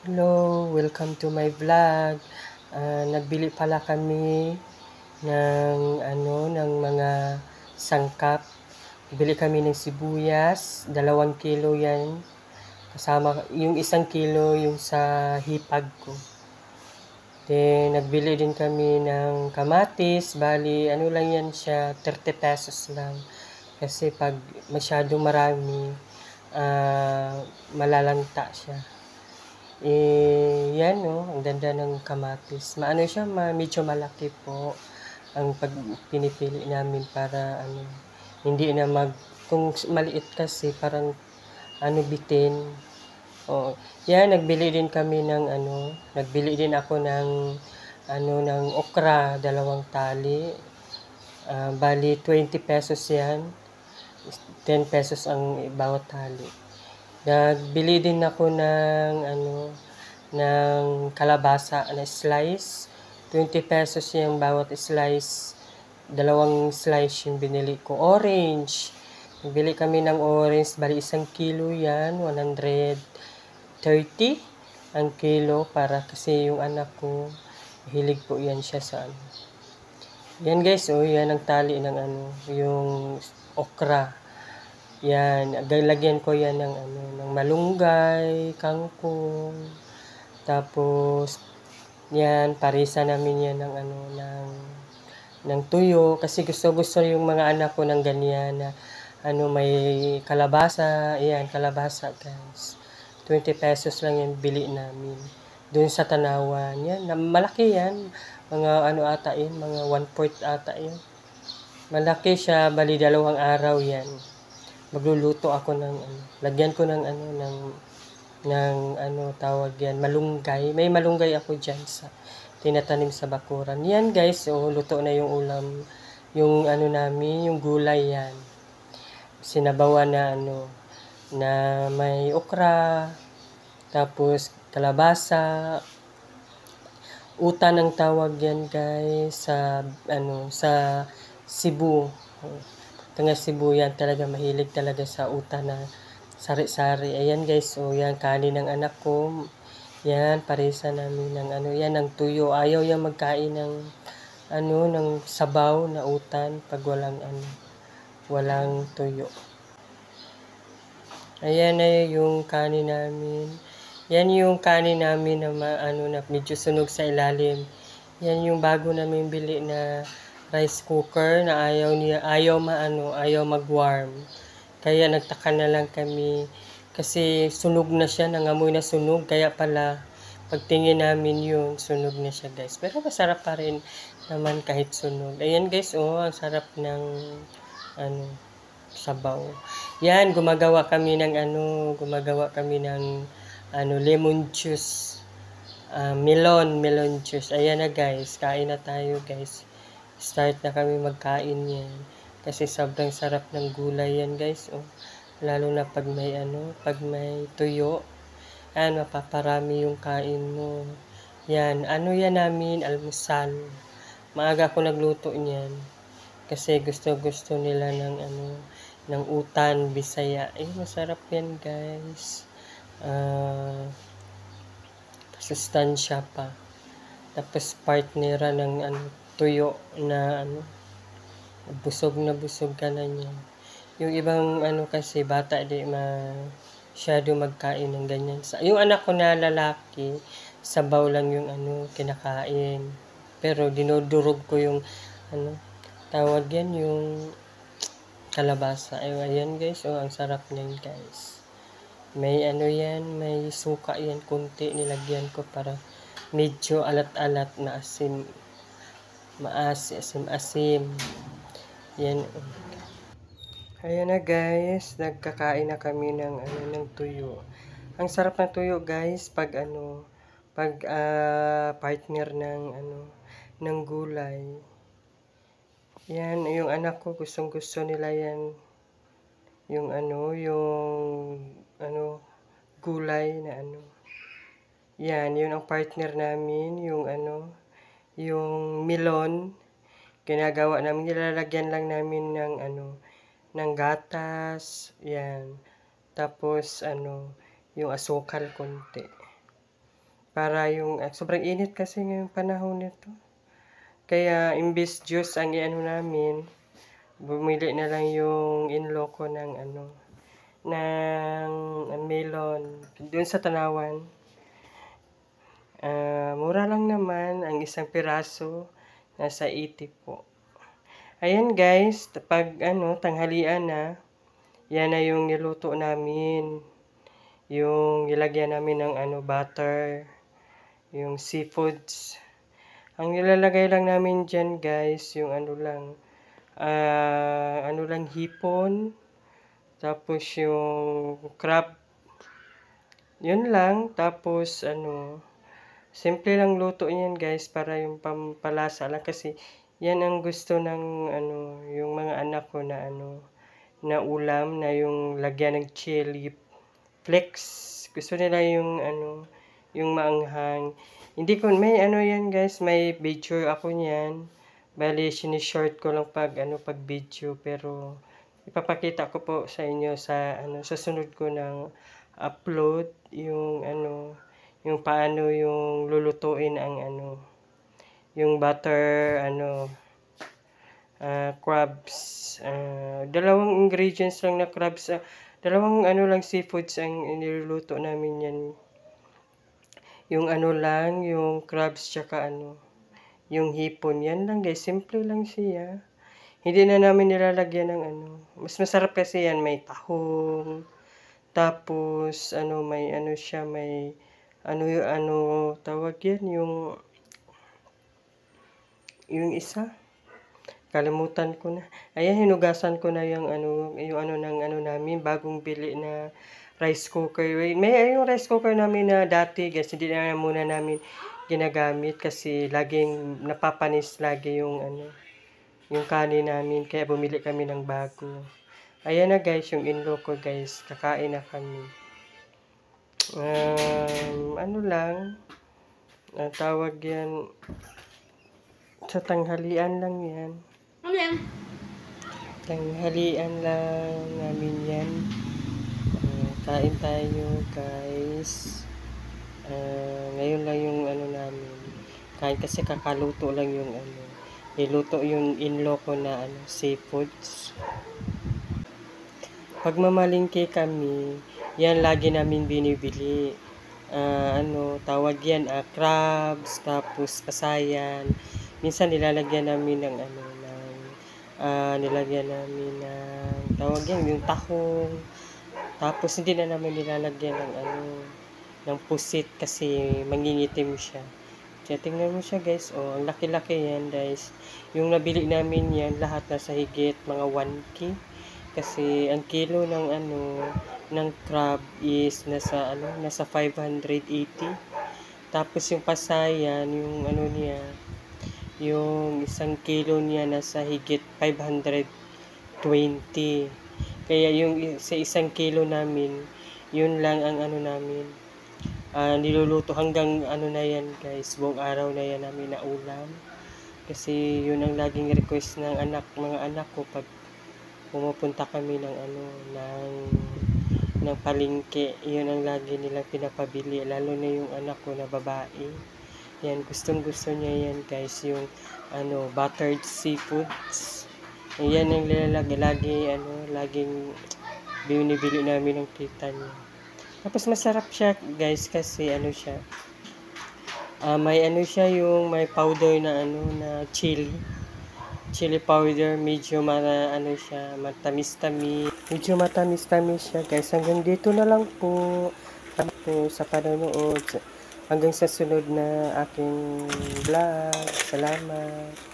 Hello, welcome to my vlog. Nagbili pala kami ng mga sangkap. Bili kami ng sibuyas, 2 kilo 'yan. Kasama yung 1 kilo yung sa hipag ko. Then nagbili din kami ng kamatis, bali ano lang 'yan siya, 30 pesos lang. Kasi pag masyado marami, malalanta siya. Yan ang ganda ng kamatis. Maano siya, medyo malaki po ang pag pinipili namin para hindi na kung maliit kasi parang bitin. Oo. Yan, nagbili din ako ng okra, 2 tali. Bali 20 pesos yan. 10 pesos ang bawat tali. Nagbili din ako ng kalabasa na slice. 20 pesos yung bawat slice. 2 slice yung binili ko. Orange. Nagbili kami ng orange. Bali 1 kilo yan. 130 ang kilo para kasi yung anak ko hilig po yan siya sa Yan guys, yan ang tali ng yung okra. Yan, lagyan ko yan ng malunggay, kangkong. Tapos yan, parisa namin yan ng tuyo kasi gusto yung mga anak ko ng ganyan na may kalabasa. Ayan, kalabasa guys. 20 pesos lang yung bili namin. Doon sa Tanawan. Yan, malaki yan. Mga ata yun, mga 1/4 ata yun. Malaki siya, bali 2 araw yan. Magluluto ako lagyan ko ng tawag yan, malunggay. May malunggay ako dyan sa tinatanim sa bakuran. Yan guys, luto na yung ulam. Yung namin, yung gulay yan. Sinabawan na may okra, tapos kalabasa, utan ang tawag yan guys sa Cebu. Taga Cebu yan talaga, mahilig talaga sa utan na sari-sari. Ayan guys, yan kanin ng anak ko. Yan, parisa namin yan ng tuyo. Ayaw yan magkain ng sabaw na utan pag walang tuyo. Ayan na yung kanin namin. Yan yung kanin namin na medyo sunog sa ilalim. Yan yung bago namin bili na rice cooker na ayaw mag-warm. Kaya nagtaka na lang kami kasi sunog na siya, nangamoy na sunog. Kaya pala pagtingin namin yun, sunog na siya guys. Pero masarap pa rin naman kahit sunog. Ayan guys, ang sarap ng sabaw. Yan, gumagawa kami ng lemon juice. Melon juice. Ayan na guys, kain na tayo guys. Start na kami magkain yan. Kasi sobrang sarap ng gulay yan guys. Lalo na pag may tuyo. Mapaparami yung kain mo. Yan, yan namin, almusal. Maaga ako nagluto niyan. Kasi gusto nila ng utan, Bisaya. Masarap yan guys. Sustansya pa. Tapos partnera ng tuyo na busog na busog ka na niyan. Yung ibang kasi bata di masyado magkain ng ganyan. Yung anak ko na lalaki, sabaw lang yung kinakain. Pero dinudurog ko yung tawag yan, yung kalabasa. Ayan guys, ang sarap niyan guys. May may suka yan, kunti nilagyan ko para medyo alat-alat na asim. Asim. Yan. Ayan na guys, nagkakain na kami ng tuyo. Ang sarap ng tuyo guys pag partner ng gulay. Yan, yung anak ko gustong-gusto nila yan. Yung gulay na Yan, yun ang partner namin, yung melon. Ginagawa namin, nilalagyan lang namin ng gatas, yan. Tapos yung asukal konti. Para yung sobrang init kasi ngayong panahon nito. Kaya imbis juice ang iano namin, bumili na lang yung in-law ko ng melon doon sa Tanawan. Mura lang naman ang isang piraso, nasa 80 po. Ayan guys, pag tanghalian na, yan na yung niluto namin. Yung nilagyan namin ng butter, yung seafoods. Ang nilalagay lang namin dyan guys, yung hipon, tapos yung crab. Yun lang, tapos simple lang luto niyan guys, para yung pampalasa lang kasi yan ang gusto ng yung mga anak ko na na ulam na yung lagyan ng chili flakes. Gusto nila yung yung maanghang. Hindi ko may yan guys, may video ako niyan. Bali short ko lang pag video, pero ipapakita ko po sa inyo sa sa sunod ko ng upload yung yung paano yung lulutuin ang yung butter crabs. Dalawang ingredients lang na crabs. Dalawang lang seafoods ang niluluto namin yan. Yung lang, yung crabs tsaka yung hipon. Yan lang guys, simple lang siya. Hindi na namin nilalagyan ng mas masarap kasi yan, may tahong. Tapos may siya, may tawag yan, yung isa. Kalimutan ko na. Ayan, hinugasan ko na yung ng namin, bagong bili na rice cooker. May yung rice cooker namin na dati, guys, hindi na muna namin ginagamit kasi laging napapanis lagi yung yung kanin namin, kaya bumili kami ng bago. Ayan na guys, yung in-law ko guys, kakain na kami. Tawag yan, sa tanghalian lang yan. Ano yan? Tanghalian lang namin yan. Kain tayo guys. Ngayon lang yung namin. Kain kasi kakaluto lang yung niluto yung in-law ko na seafoods. Pag mamalingke kami, yan lagi namin binibili. Tawag yan, crabs, tapos pasayan. Minsan nilalagyan namin ng nilagyan namin ng tawag yan, yung tahong. Tapos hindi na namin nilalagyan ng pusit kasi mangingitim siya. Kaya tingnan mo siya guys, ang laki-laki yan guys. Yung nabili namin yan, lahat nasa higit mga 1K. Kasi ang kilo ng ng crab is nasa 580. Tapos yung pasayan, yung niya, yung isang kilo niya nasa higit 520. Kaya yung sa isang kilo namin, yun lang ang namin niluluto hanggang na yan guys, buong araw na yan namin na ulam. Kasi yun ang laging request ng mga anak ko pag pumupunta kami ng ng palengke. Yun ang lagi nilang pinapabili, lalo na yung anak ko na babae. Yan, gustong gusto niya yan guys, yung buttered seafoods. Yan ang laging binibili namin ng tita niya. Tapos masarap siya guys kasi siya, may siya, yung may powder na na chili powder, medyo siya, matamis-tamis. Medyo matamis-tamis siya guys. Hanggang dito na lang po sa panonood. Hanggang sa sunod na aking vlog. Salamat.